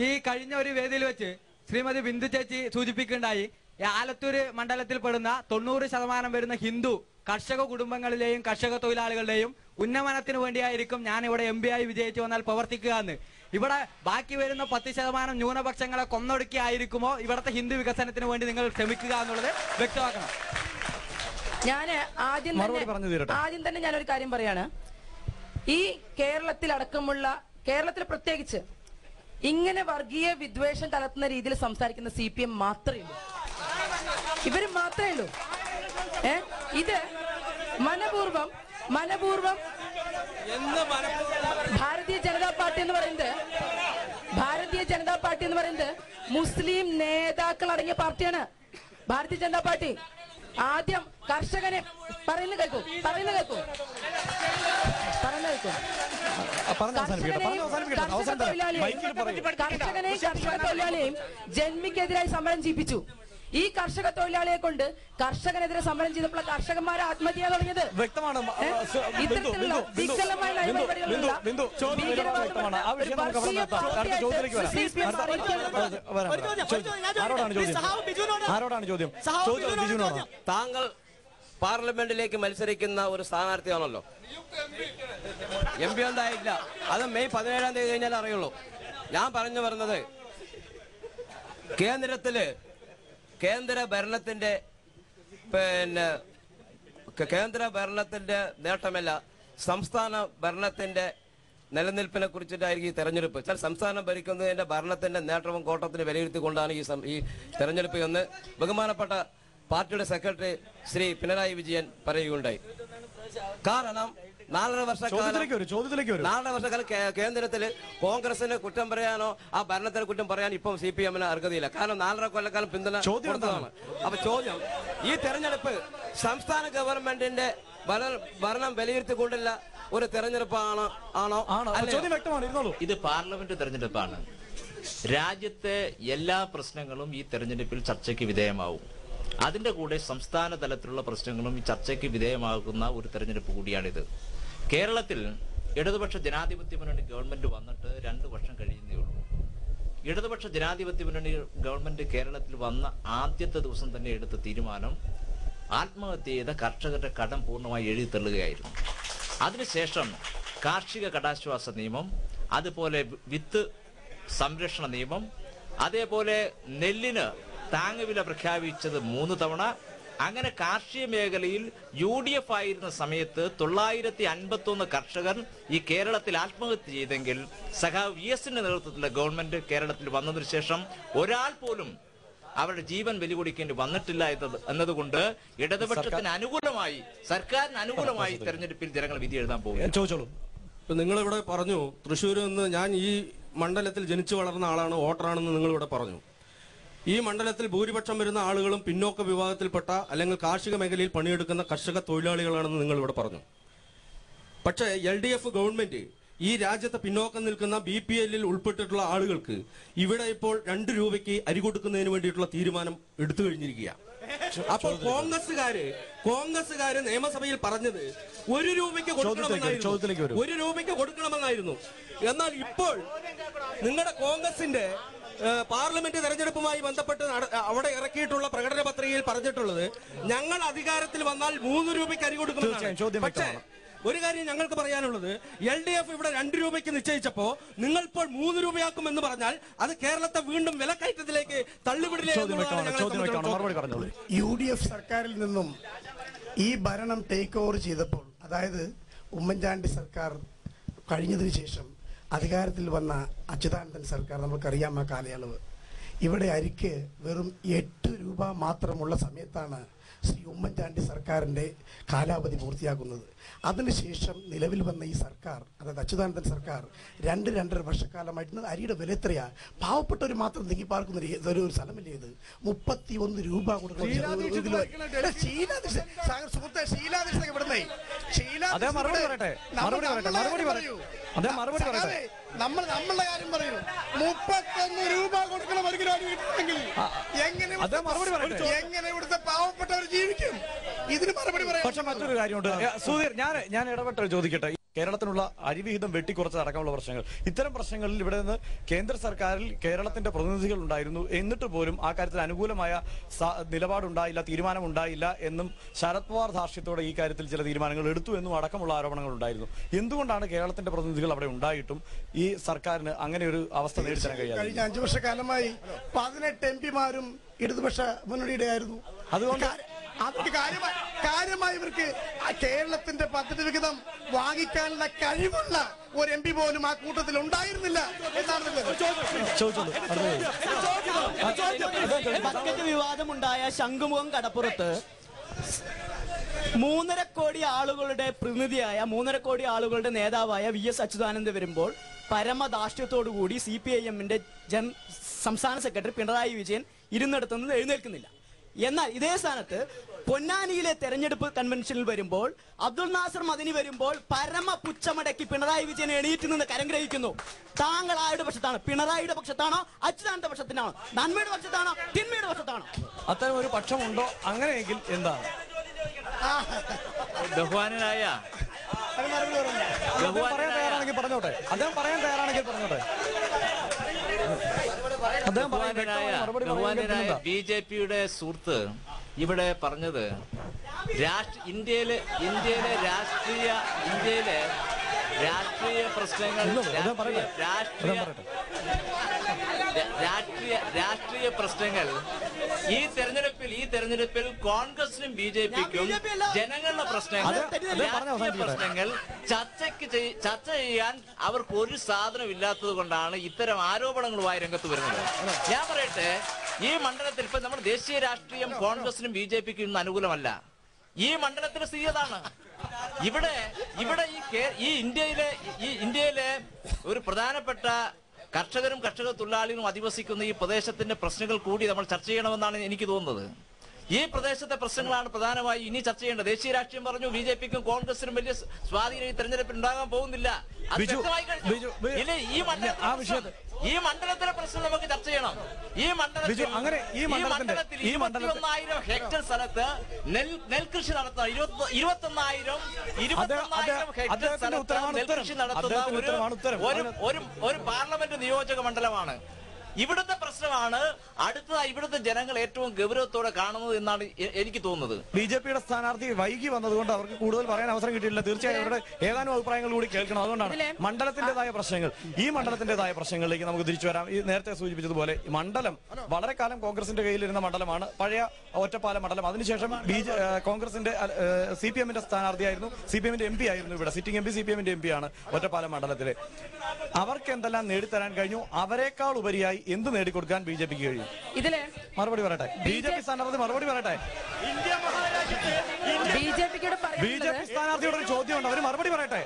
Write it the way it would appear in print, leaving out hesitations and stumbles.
ഈ കഴിഞ്ഞ ഒരു വേദിയിൽ വെച്ച് ശ്രീമതി ബിന്ദു ചേച്ചി സൂചിപ്പിക്കുകയുണ്ടായി, ആലത്തൂര് മണ്ഡലത്തിൽ പെടുന്ന 90% വരുന്ന ഹിന്ദു കർഷക കുടുംബങ്ങളിലെയും കർഷക തൊഴിലാളികളുടെയും ഉന്നമനത്തിന് വേണ്ടിയായിരിക്കും ഞാൻ ഇവിടെ MP ആയി വിജയിച്ചു വന്നാൽ പ്രവർത്തിക്കുക എന്ന്. ഇവിടെ ബാക്കി വരുന്ന 10% ന്യൂനപക്ഷങ്ങളെ കൊന്നൊടുക്കിയായിരിക്കുമോ ഇവിടുത്തെ ഹിന്ദു വികസനത്തിന് വേണ്ടി നിങ്ങൾ ശ്രമിക്കുക എന്നുള്ളത് വ്യക്തമാക്കണം. ഞാൻ ആദ്യം തന്നെ ഞാനൊരു കാര്യം പറയാണ്. ഈ കേരളത്തിൽ പ്രത്യേകിച്ച് ഇങ്ങനെ വർഗീയ വിദ്വേഷം കലർത്തുന്ന രീതിയിൽ സംസാരിക്കുന്ന CPM മാത്രമേ ഉള്ളൂ. ഇവര് മാത്രമേ ഉള്ളൂ. ഇത് മനപൂർവം ഭാരതീയ ജനതാ പാർട്ടി എന്ന് പറയുന്നത് മുസ്ലിം നേതാക്കൾ അടങ്ങിയ പാർട്ടിയാണ് ഭാരതീയ ജനതാ പാർട്ടി. ആദ്യം കർഷകനെ പറയുന്ന കേൾക്കൂ. കർഷക തൊഴിലാളിയെയും ജന്മിക്കെതിരായി സമരം ചെയ്യിപ്പിച്ചു. ഈ കർഷക തൊഴിലാളിയെ കൊണ്ട് കർഷകനെതിരെ സമരം ചെയ്തപ്പോൾ കർഷകന്മാരെ ആത്മഹത്യ തുടങ്ങിയത് വ്യക്തമാണ്. ഇത്തരത്തിലുള്ള വികലമായ നയപരിപാടികളുള്ള താങ്കൾ പാർലമെന്റിലേക്ക് മത്സരിക്കുന്ന ഒരു സ്ഥാനാർത്ഥിയാണല്ലോ. MP ഉണ്ടായില്ല. അത് മെയ് 17 തീയതി കഴിഞ്ഞാൽ അറിയുള്ളൂ. ഞാൻ പറഞ്ഞു വരുന്നത് കേന്ദ്ര ഭരണത്തിന്റെ നേട്ടമല്ല, സംസ്ഥാന ഭരണത്തിന്റെ നിലനിൽപ്പിനെ കുറിച്ചിട്ടായിരിക്കും ഈ തെരഞ്ഞെടുപ്പ്. സംസ്ഥാനം ഭരിക്കുന്നതിന്റെ ഭരണത്തിന്റെ നേട്ടവും കോട്ടത്തിന് വിലയിരുത്തിക്കൊണ്ടാണ് ഈ തെരഞ്ഞെടുപ്പ് എന്ന് ബഹുമാനപ്പെട്ട പാർട്ടിയുടെ സെക്രട്ടറി ശ്രീ പിണറായി വിജയൻ പറയുകയുണ്ടായി. കാരണം 4.5 വർഷക്കാലം കേന്ദ്രത്തിൽ കോൺഗ്രസിന് കുറ്റം പറയാനോ ആ ഭരണത്തിന് കുറ്റം പറയാനോ ഇപ്പം CPM-ന് അർഹതയില്ല. കാരണം 4.5 കൊല്ലക്കാലം പിന്തുണ കൊടുത്തതാണ്. അപ്പൊ ചോദ്യം, ഈ തെരഞ്ഞെടുപ്പ് സംസ്ഥാന ഗവൺമെന്റിന്റെ ഭരണം വിലയിരുത്തിക്കൊണ്ടുള്ള ഒരു തെരഞ്ഞെടുപ്പാണോ? ഇത് പാർലമെന്റ് തെരഞ്ഞെടുപ്പാണ്. രാജ്യത്തെ എല്ലാ പ്രശ്നങ്ങളും ഈ തെരഞ്ഞെടുപ്പിൽ ചർച്ചയ്ക്ക് വിധേയമാവും. അതിന്റെ കൂടെ സംസ്ഥാന തലത്തിലുള്ള പ്രശ്നങ്ങളും ഈ ചർച്ചയ്ക്ക് വിധേയമാകുന്ന ഒരു തെരഞ്ഞെടുപ്പ് കൂടിയാണിത്. കേരളത്തിൽ ഇടതുപക്ഷ ജനാധിപത്യ മുന്നണി ഗവൺമെന്റ് വന്നിട്ട് 2 വർഷം കഴിയുന്നേ ഉള്ളൂ. ഇടതുപക്ഷ ജനാധിപത്യ മുന്നണി ഗവൺമെന്റ് കേരളത്തിൽ വന്ന ആദ്യത്തെ ദിവസം തന്നെ എടുത്ത തീരുമാനം ആത്മഹത്യ ചെയ്ത കർഷകരുടെ കടം പൂർണ്ണമായി എഴുതിത്തള്ളുകയായിരുന്നു. അതിനുശേഷം കാർഷിക കടാശ്വാസ നിയമം, അതുപോലെ വിത്ത് സംരക്ഷണ നിയമം, അതേപോലെ നെല്ലിന് താങ്ങുവില പ്രഖ്യാപിച്ചത് 3 തവണ. അങ്ങനെ കാർഷിക മേഖലയിൽ UDF ആയിരുന്ന സമയത്ത് 951 കർഷകർ ഈ കേരളത്തിൽ ആത്മഹത്യ ചെയ്തെങ്കിൽ സഖാവ് VS-ന്റെ നേതൃത്വത്തിലുള്ള ഗവൺമെന്റ് കേരളത്തിൽ വന്നതിനു ശേഷം ഒരാൾ പോലും അവരുടെ ജീവൻ ബലികൊടുക്കേണ്ടി വന്നിട്ടില്ല എന്നതുകൊണ്ട് ഇടതുപക്ഷത്തിന് അനുകൂലമായി, സർക്കാരിന് അനുകൂലമായി തെരഞ്ഞെടുപ്പിൽ ജനങ്ങൾ വിധി എഴുതാൻ പോകും. നിങ്ങളിവിടെ പറഞ്ഞു തൃശ്ശൂരിൽ നിന്ന് ഞാൻ ഈ മണ്ഡലത്തിൽ ജനിച്ചു വളർന്ന ആളാണ്, വോട്ടറാണെന്ന് നിങ്ങളിവിടെ പറഞ്ഞു. ഈ മണ്ഡലത്തിൽ ഭൂരിപക്ഷം വരുന്ന ആളുകളും പിന്നോക്ക വിഭാഗത്തിൽപ്പെട്ട അല്ലെങ്കിൽ കാർഷിക മേഖലയിൽ പണിയെടുക്കുന്ന കർഷക തൊഴിലാളികളാണെന്ന് നിങ്ങൾ ഇവിടെ പറഞ്ഞു. പക്ഷേ LDF ഗവൺമെന്റ് ഈ രാജ്യത്തെ പിന്നോക്കം നിൽക്കുന്ന BPL-ൽ ഉൾപ്പെട്ടിട്ടുള്ള ആളുകൾക്ക് ഇവിടെ ഇപ്പോൾ 2 രൂപയ്ക്ക് അരി കൊടുക്കുന്നതിന് വേണ്ടിയിട്ടുള്ള തീരുമാനം എടുത്തു കഴിഞ്ഞിരിക്കുക. അപ്പോൾ കോൺഗ്രസ്സുകാര് നിയമസഭയിൽ പറഞ്ഞത് 1 രൂപയ്ക്ക് കൊടുക്കണമെന്നായിരുന്നു. എന്നാൽ ഇപ്പോൾ നിങ്ങളുടെ കോൺഗ്രസിന്റെ പാർലമെന്റ് തെരഞ്ഞെടുപ്പുമായി ബന്ധപ്പെട്ട് അവിടെ ഇറക്കിയിട്ടുള്ള പ്രകടന പത്രികയിൽ പറഞ്ഞിട്ടുള്ളത് ഞങ്ങൾ അധികാരത്തിൽ വന്നാൽ 3 രൂപയ്ക്ക് അരി കൊടുക്കുമെന്നാണ്. പക്ഷേ ഒരു കാര്യം ഞങ്ങൾക്ക് പറയാനുള്ളത്, LDF ഇവിടെ 2 രൂപയ്ക്ക് നിശ്ചയിച്ചപ്പോ നിങ്ങൾ ഇപ്പോൾ 3 രൂപയാക്കുമെന്ന് പറഞ്ഞാൽ അത് കേരളത്തെ വീണ്ടും വിലക്കയറ്റത്തിലേക്ക് തള്ളിവിടില്ലേ? UDF സർക്കാരിൽ നിന്നും ഈ ഭരണം ടേക്ക് ഓവർ ചെയ്തപ്പോൾ, അതായത് ഉമ്മൻചാണ്ടി സർക്കാർ കഴിഞ്ഞതിന് ശേഷം അധികാരത്തിൽ വന്ന അച്യുതാനന്ദൻ സർക്കാർ, നമുക്കറിയാം ആ കാലയളവ്, ഇവിടെ അരിക്ക് വെറും 8 രൂപ മാത്രമുള്ള സമയത്താണ് ശ്രീ ഉമ്മൻചാണ്ടി സർക്കാരിന്റെ കാലാവധി പൂർത്തിയാക്കുന്നത്. അതിനുശേഷം നിലവിൽ വന്ന ഈ സർക്കാർ, അതായത് അച്യുതാനന്ദൻ സർക്കാർ 2-2.5 വർഷക്കാലമായിട്ട് അരിയുടെ വില എത്രയാ? പാവപ്പെട്ടവർ മാത്രം തിങ്ങിപ്പാർക്കുന്ന ഒരു സ്ഥലമല്ലേ ഇത്? 31 രൂപ കൊടുക്കണം. നമ്മൾ നമ്മളുടെ കാര്യം പറയൂ. 31 രൂപ കൊടുക്കണം ഒരു കിലോ വീട്ടിലെങ്കിൽ എങ്ങനെ ഇവിടുത്തെ പാവപ്പെട്ടവർ ജീവിക്കും? ഇതിന് മറുപടി പറയാം. പക്ഷെ മറ്റൊരു കാര്യമുണ്ട് സുധീർ, ഞാൻ ഇടപെട്ട് ചോദിക്കട്ടെ. കേരളത്തിനുള്ള അരിവിഹിതം വെട്ടിക്കുറച്ചതടക്കമുള്ള പ്രശ്നങ്ങൾ, ഇത്തരം പ്രശ്നങ്ങളിൽ ഇവിടെ നിന്ന് കേന്ദ്ര സർക്കാരിൽ കേരളത്തിന്റെ പ്രതിനിധികൾ ഉണ്ടായിരുന്നു. എന്നിട്ട് പോലും ആ കാര്യത്തിൽ അനുകൂലമായ നിലപാടുണ്ടായില്ല, തീരുമാനമുണ്ടായില്ല എന്നും ശരത് പവാർ ധാർഷ്ട്യത്തോടെ ഈ കാര്യത്തിൽ ചില തീരുമാനങ്ങൾ എടുത്തു എന്നും അടക്കമുള്ള ആരോപണങ്ങൾ ഉണ്ടായിരുന്നു. എന്തുകൊണ്ടാണ് കേരളത്തിന്റെ പ്രതിനിധികൾ അവിടെ ഉണ്ടായിട്ടും ഈ സർക്കാരിന് അങ്ങനെ ഒരു അവസ്ഥ നേരിടാൻ കഴിയാതെ? കഴിഞ്ഞ 5 വർഷക്കാലമായി 18 MP-മാരും ഇടതുപക്ഷ മുന്നണിയുടെ ആയിരുന്നു. അതുകൊണ്ട് കാര്യമായി ഇവർക്ക് കേരളത്തിന്റെ പദ്ധതി വിഹിതം വാങ്ങിക്കാനുള്ള കഴിവുള്ള ഒരു MP പോലും ആ കൂട്ടത്തിൽ ഉണ്ടായിരുന്നില്ല എന്നാണ് ബക്കറ്റ് വിവാദമുണ്ടായ ശംഖുമുഖം കടപ്പുറത്ത് 3.5 കോടി ആളുകളുടെ പ്രതിനിധിയായ 3.5 കോടി ആളുകളുടെ നേതാവായ VS അച്യുതാനന്ദൻ വരുമ്പോൾ പരമധാർഷ്ട്യത്തോടുകൂടി CPIM-ന്റെ സംസ്ഥാന സെക്രട്ടറി പിണറായി വിജയൻ ഇരുന്നിടത്തുനിന്ന് എഴുന്നേൽക്കുന്നില്ല. എന്നാൽ ഇതേ സ്ഥാനത്ത് പൊന്നാനിയിലെ തെരഞ്ഞെടുപ്പ് കൺവെൻഷനിൽ വരുമ്പോൾ അബ്ദുൾ നാസർ മദനി വരുമ്പോൾ പരമ പുച്ഛമടക്കി പിണറായി വിജയൻ എണീറ്റ് നിന്ന് കരംഗ്രഹിക്കുന്നു. താങ്കൾ ആരുടെ പക്ഷത്താണ്? പിണറായിയുടെ പക്ഷത്താണോ, അച്യുതാനന്ദ പക്ഷത്തിനാണോ, നന്മയുടെ പക്ഷത്താണോ, തിന്മയുടെ പക്ഷത്താണോ? അത്തരം ഒരു പക്ഷമുണ്ടോ? അങ്ങനെയെങ്കിൽ എന്താണ്? ബഹുമാനനായ പറയാൻ തയ്യാറാണെങ്കിൽ പറഞ്ഞോട്ടെ. അദ്ദേഹം പറയാൻ തയ്യാറാണെങ്കിൽ പറഞ്ഞോട്ടെ. ബഹുമാനനായ BJP-യുടെ സുഹൃത്ത് ഇവിടെ പറഞ്ഞത് ഇന്ത്യയിലെ രാഷ്ട്രീയ പ്രശ്നങ്ങൾ രാഷ്ട്രീയ പ്രശ്നങ്ങൾ ഈ തെരഞ്ഞെടുപ്പിൽ കോൺഗ്രസിനും BJP-ക്കും ജനങ്ങളുടെ പ്രശ്നങ്ങൾ ചർച്ച ചെയ്യാൻ അവർക്ക് ഒരു സാധനം ഇല്ലാത്തത് കൊണ്ടാണ് ഇത്തരം ആരോപണങ്ങളുമായി രംഗത്ത് വരുന്നത്. ഞാൻ പറയട്ടെ, ഈ മണ്ഡലത്തിൽ ഇപ്പൊ നമ്മുടെ ദേശീയ രാഷ്ട്രീയം കോൺഗ്രസിനും BJP-ക്കും ഇന്ന് അനുകൂലമല്ല. ഈ മണ്ഡലത്തിലെ സ്ഥിതി അതാണ്. ഇവിടെ ഈ ഇന്ത്യയിലെ ഒരു പ്രധാനപ്പെട്ട കർഷകരും കർഷക തൊഴിലാളികളും അധിവസിക്കുന്ന ഈ പ്രദേശത്തിന്റെ പ്രശ്നങ്ങൾ കൂടി നമ്മൾ ചർച്ച ചെയ്യണമെന്നാണ് എനിക്ക് തോന്നുന്നത്. ഈ പ്രദേശത്തെ പ്രശ്നങ്ങളാണ് പ്രധാനമായി ഇനി ചർച്ച ചെയ്യേണ്ടത്. ദേശീയ രാഷ്ട്രീയം പറഞ്ഞു BJP-ക്കും കോൺഗ്രസിനും വലിയ സ്വാധീനം ഈ തെരഞ്ഞെടുപ്പിൽ ഉണ്ടാകാൻ പോകുന്നില്ല. അത് വ്യക്തമായി കഴിഞ്ഞു. ഈ മണ്ഡലത്തിലെ പ്രശ്നം നമുക്ക് ചർച്ച ചെയ്യണം. ഈ മണ്ഡലത്തിൽ 21,000 ഹെക്ടർ സ്ഥലത്ത് നെൽകൃഷി നടത്തുന്ന 21,000 ഹെക്ടർ സ്ഥലത്ത് നെൽകൃഷി നടത്തുന്ന ഒരു പാർലമെന്റ് നിയോജക മണ്ഡലമാണ്. ഇവിടുത്തെ പ്രശ്നമാണ് ഇവിടുത്തെ ജനങ്ങൾ ഏറ്റവും ഗൗരവത്തോടെ കാണുന്നത് എന്നാണ് എനിക്ക് തോന്നുന്നത്. BJP-യുടെ സ്ഥാനാർത്ഥി വൈകി വന്നതുകൊണ്ട് അവർക്ക് കൂടുതൽ പറയാൻ അവസരം കിട്ടിയില്ല. തീർച്ചയായും അവരുടെ ഏതാനും അഭിപ്രായങ്ങൾ കൂടി കേൾക്കണം. അതുകൊണ്ടാണ് മണ്ഡലത്തിന്റേതായ പ്രശ്നങ്ങളിലേക്ക് നമുക്ക് തിരിച്ചു വരാം. ഈ നേരത്തെ സൂചിപ്പിച്ചതുപോലെ മണ്ഡലം വളരെ കാലം കോൺഗ്രസിന്റെ കയ്യിലിരുന്ന മണ്ഡലമാണ്, പഴയ ഒറ്റപ്പാല മണ്ഡലം. അതിനുശേഷം കോൺഗ്രസിന്റെ CPM-ന്റെ സ്ഥാനാർത്ഥിയായിരുന്നു, CPM-ന്റെ MP ആയിരുന്നു. ഇവിടെ സിറ്റിംഗ് MP CPM-ന്റെ MP ആണ് ഒറ്റപ്പാല മണ്ഡലത്തിലെ. അവർക്ക് എന്തെല്ലാം നേടിത്തരാൻ കഴിഞ്ഞു, അവരെക്കാൾ ഉപരിയായി എന്ത് നേടിക്കൊടുക്കാൻ BJP-ക്ക് കഴിയും? ഇതില് മറുപടി പറയട്ടെ. BJP സ്ഥാനാർത്ഥി മറുപടി പറയട്ടെ. BJP സ്ഥാനാർത്ഥിയോട് ഒരു ചോദ്യമുണ്ട്, അവർ മറുപടി പറയട്ടെ.